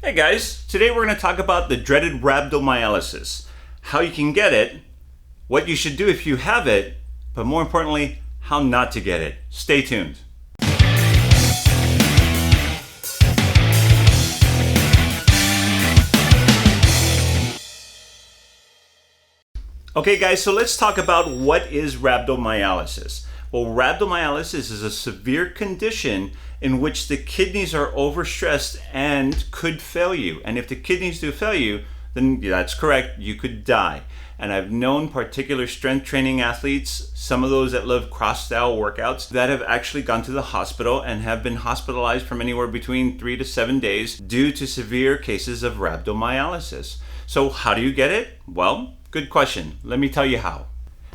Hey guys, today we're going to talk about the dreaded rhabdomyolysis, how you can get it, what you should do if you have it, but more importantly, how not to get it. Stay tuned. Okay guys, so let's talk about what is rhabdomyolysis. Well, rhabdomyolysis is a severe condition in which the kidneys are overstressed and could fail you. And if the kidneys do fail you, then that's correct, you could die. And I've known particular strength training athletes, some of those that love cross-style workouts, that have actually gone to the hospital and have been hospitalized from anywhere between 3 to 7 days due to severe cases of rhabdomyolysis. So how do you get it? Well, good question. Let me tell you how.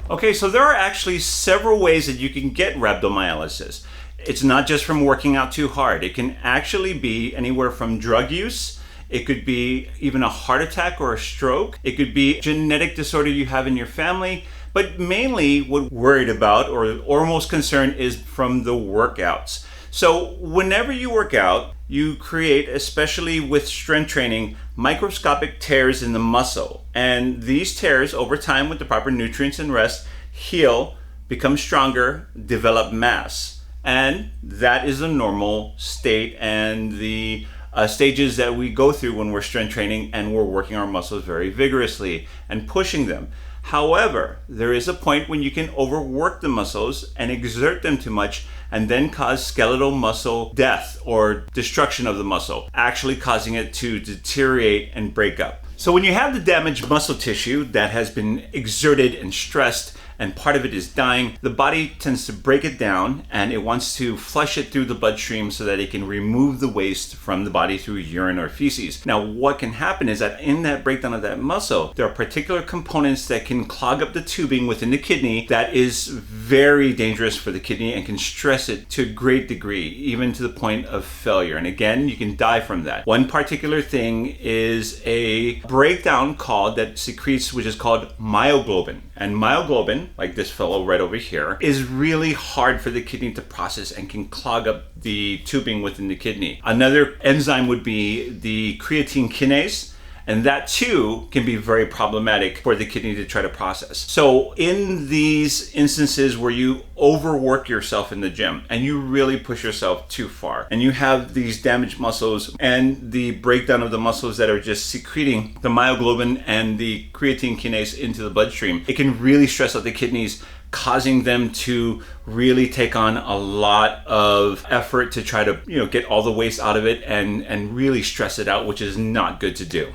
Okay, so there are actually several ways that you can get rhabdomyolysis. It's not just from working out too hard. It can actually be anywhere from drug use. It could be even a heart attack or a stroke. It could be a genetic disorder you have in your family. But mainly what we're worried about or most concerned is from the workouts. So whenever you work out, you create, especially with strength training, microscopic tears in the muscle. And these tears, over time with the proper nutrients and rest, heal, become stronger, develop mass. And that is a normal state and the stages that we go through when we're strength training and we're working our muscles very vigorously and pushing them. However, there is a point when you can overwork the muscles and exert them too much and then cause skeletal muscle death or destruction of the muscle, actually causing it to deteriorate and break up. So when you have the damaged muscle tissue that has been exerted and stressed and part of it is dying, the body tends to break it down and it wants to flush it through the bloodstream so that it can remove the waste from the body through urine or feces. Now, what can happen is that in that breakdown of that muscle, there are particular components that can clog up the tubing within the kidney that is very dangerous for the kidney and can stress it to a great degree, even to the point of failure. And again, you can die from that. One particular thing is a breakdown that secretes, which is called myoglobin. And myoglobin, like this fellow right over here, is really hard for the kidney to process and can clog up the tubing within the kidney. Another enzyme would be the creatine kinase, and that too can be very problematic for the kidney to try to process. So in these instances where you overwork yourself in the gym and you really push yourself too far and you have these damaged muscles and the breakdown of the muscles that are just secreting the myoglobin and the creatine kinase into the bloodstream, it can really stress out the kidneys, causing them to really take on a lot of effort to try to, get all the waste out of it and really stress it out, which is not good to do.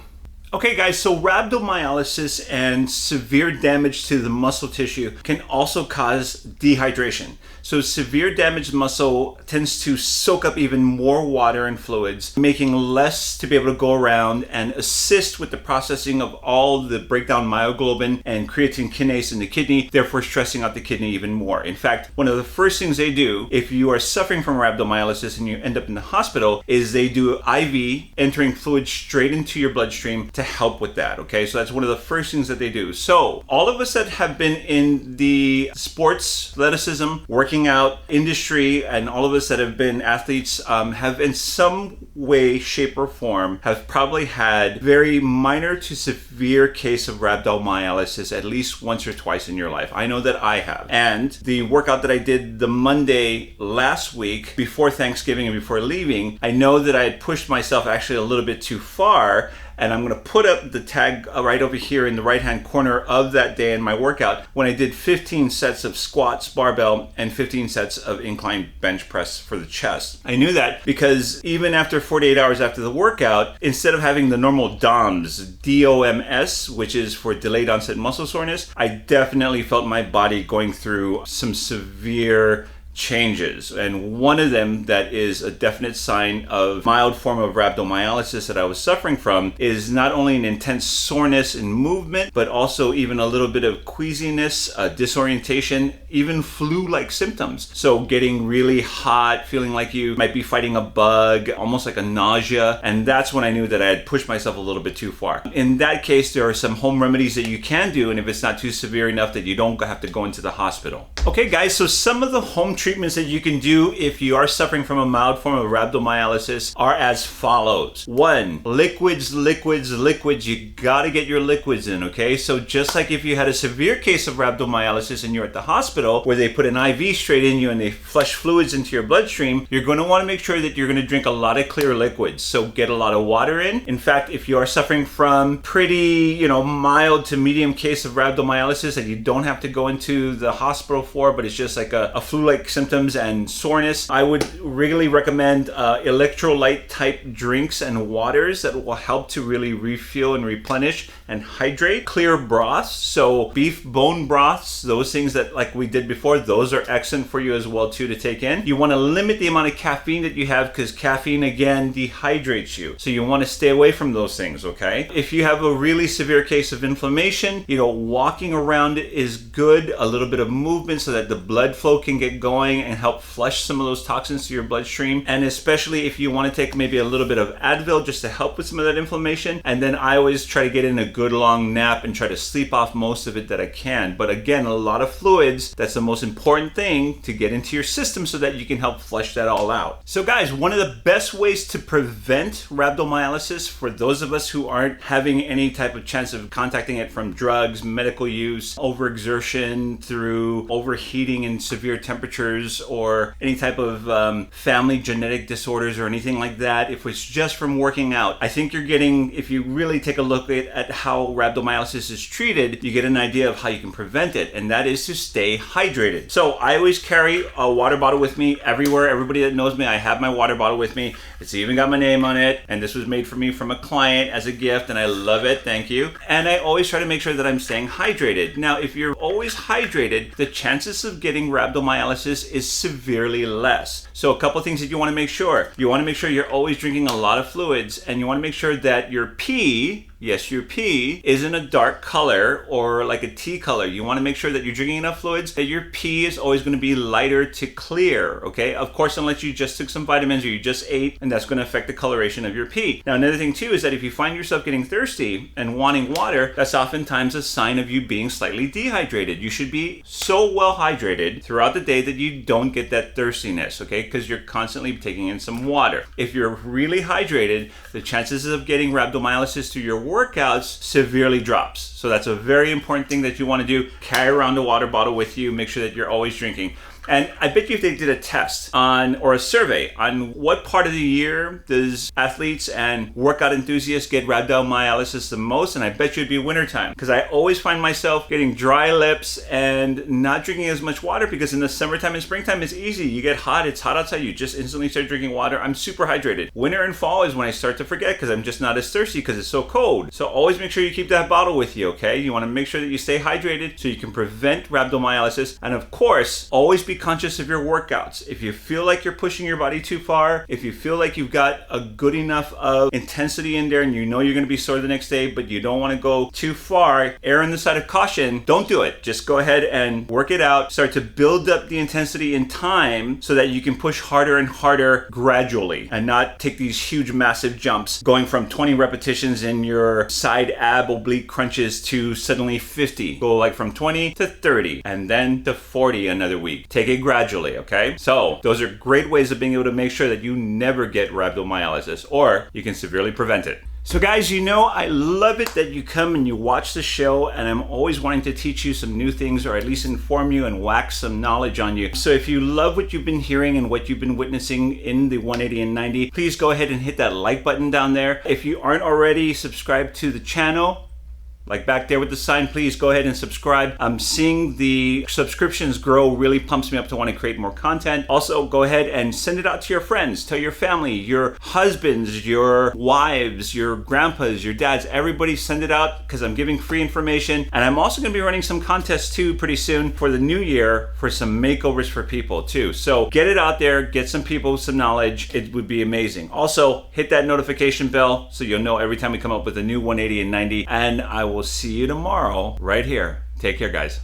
Okay guys, so rhabdomyolysis and severe damage to the muscle tissue can also cause dehydration. So severe damaged muscle tends to soak up even more water and fluids, making less to be able to go around and assist with the processing of all the breakdown myoglobin and creatine kinase in the kidney, therefore stressing out the kidney even more. In fact, one of the first things they do if you are suffering from rhabdomyolysis and you end up in the hospital is they do IV, entering fluid straight into your bloodstream to help with that, okay? So that's one of the first things that they do. So all of us that have been in the sports, athleticism, working out industry, and all of us that have been athletes have in some way, shape, or form have probably had very minor to severe case of rhabdomyolysis at least once or twice in your life. I know that I have. And the workout that I did the Monday last week before Thanksgiving and before leaving, I know that I had pushed myself actually a little bit too far. And I'm going to put up the tag right over here in the right-hand corner of that day in my workout when I did 15 sets of squats, barbell, and 15 sets of incline bench press for the chest. I knew that because even after 48 hours after the workout, instead of having the normal DOMS, D-O-M-S, which is for delayed onset muscle soreness, I definitely felt my body going through some severe changes, and one of them that is a definite sign of mild form of rhabdomyolysis that I was suffering from is not only an intense soreness in movement, but also even a little bit of queasiness, disorientation, even flu-like symptoms. So getting really hot, feeling like you might be fighting a bug, almost like a nausea, and that's when I knew that I had pushed myself a little bit too far. In that case, there are some home remedies that you can do, and if it's not too severe enough that you don't have to go into the hospital. Okay guys, so some of the home treatments treatments that you can do if you are suffering from a mild form of rhabdomyolysis are as follows. 1, liquids, liquids, liquids. You gotta get your liquids in, okay? So just like if you had a severe case of rhabdomyolysis and you're at the hospital where they put an IV straight in you and they flush fluids into your bloodstream, you're gonna wanna make sure that you're gonna drink a lot of clear liquids. So get a lot of water in. In fact, if you are suffering from pretty, mild to medium case of rhabdomyolysis that you don't have to go into the hospital for, but it's just like a flu-like symptoms and soreness, I would really recommend electrolyte type drinks and waters that will help to really refuel and replenish and hydrate. Clear broths, so beef bone broths, those things that like we did before, those are excellent for you as well too to take in. You want to limit the amount of caffeine that you have because caffeine again dehydrates you. So you want to stay away from those things, okay? If you have a really severe case of inflammation, walking around is good. A little bit of movement so that the blood flow can get going and help flush some of those toxins to your bloodstream. And especially if you want to take maybe a little bit of Advil just to help with some of that inflammation. And then I always try to get in a good long nap and try to sleep off most of it that I can. But again, a lot of fluids, that's the most important thing to get into your system so that you can help flush that all out. So guys, one of the best ways to prevent rhabdomyolysis for those of us who aren't having any type of chance of contacting it from drugs, medical use, overexertion through overheating and severe temperatures, or any type of family genetic disorders or anything like that, if it's just from working out, I think you're getting, if you really take a look at how rhabdomyolysis is treated, you get an idea of how you can prevent it, and that is to stay hydrated. So I always carry a water bottle with me everywhere. Everybody that knows me, I have my water bottle with me. It's even got my name on it, and this was made for me from a client as a gift, and I love it, thank you. And I always try to make sure that I'm staying hydrated. Now, if you're always hydrated, the chances of getting rhabdomyolysis is severely less. So a couple things that you want to make sure. You want to make sure you're always drinking a lot of fluids, and you want to make sure that your pee, yes, your pee isn't a dark color or like a tea color. You want to make sure that you're drinking enough fluids that your pee is always going to be lighter to clear, okay? Of course, unless you just took some vitamins or you just ate, and that's going to affect the coloration of your pee. Now, another thing too is that if you find yourself getting thirsty and wanting water, that's oftentimes a sign of you being slightly dehydrated. You should be so well hydrated throughout the day that you don't get that thirstiness, okay? Because you're constantly taking in some water. If you're really hydrated, the chances of getting rhabdomyolysis through your workouts severely drops. So that's a very important thing that you want to do. Carry around a water bottle with you. Make sure that you're always drinking. And I bet you if they did a test on, or a survey on what part of the year does athletes and workout enthusiasts get rhabdomyolysis the most, and I bet you it'd be wintertime. Because I always find myself getting dry lips and not drinking as much water, because in the summertime and springtime it's easy. You get hot, it's hot outside, you just instantly start drinking water. I'm super hydrated. Winter and fall is when I start to forget because I'm just not as thirsty because it's so cold. So always make sure you keep that bottle with you, okay? You want to make sure that you stay hydrated so you can prevent rhabdomyolysis. And of course, always be conscious of your workouts. If you feel like you're pushing your body too far, if you feel like you've got a good enough of intensity in there and you know you're going to be sore the next day, but you don't want to go too far, err on the side of caution, don't do it. Just go ahead and work it out. Start to build up the intensity in time so that you can push harder and harder gradually and not take these huge, massive jumps going from 20 repetitions in your side ab oblique crunches to suddenly 50. Go like from 20 to 30 and then to 40 another week. Take it gradually, okay? So those are great ways of being able to make sure that you never get rhabdomyolysis, or you can severely prevent it. So guys, I love it that you come and you watch the show, and I'm always wanting to teach you some new things, or at least inform you and wax some knowledge on you. So if you love what you've been hearing and what you've been witnessing in the 180 and 90, please go ahead and hit that like button down there. If you aren't already subscribed to the channel, like back there with the sign, please go ahead and subscribe. Seeing the subscriptions grow really pumps me up to want to create more content. Also, go ahead and send it out to your friends, tell your family, your husbands, your wives, your grandpas, your dads, everybody send it out, because I'm giving free information. And I'm also going to be running some contests too pretty soon for the new year for some makeovers for people too. So get it out there, get some people some knowledge. It would be amazing. Also, hit that notification bell so you'll know every time we come up with a new 180 and 90. And I will see you tomorrow right here. Take care, guys.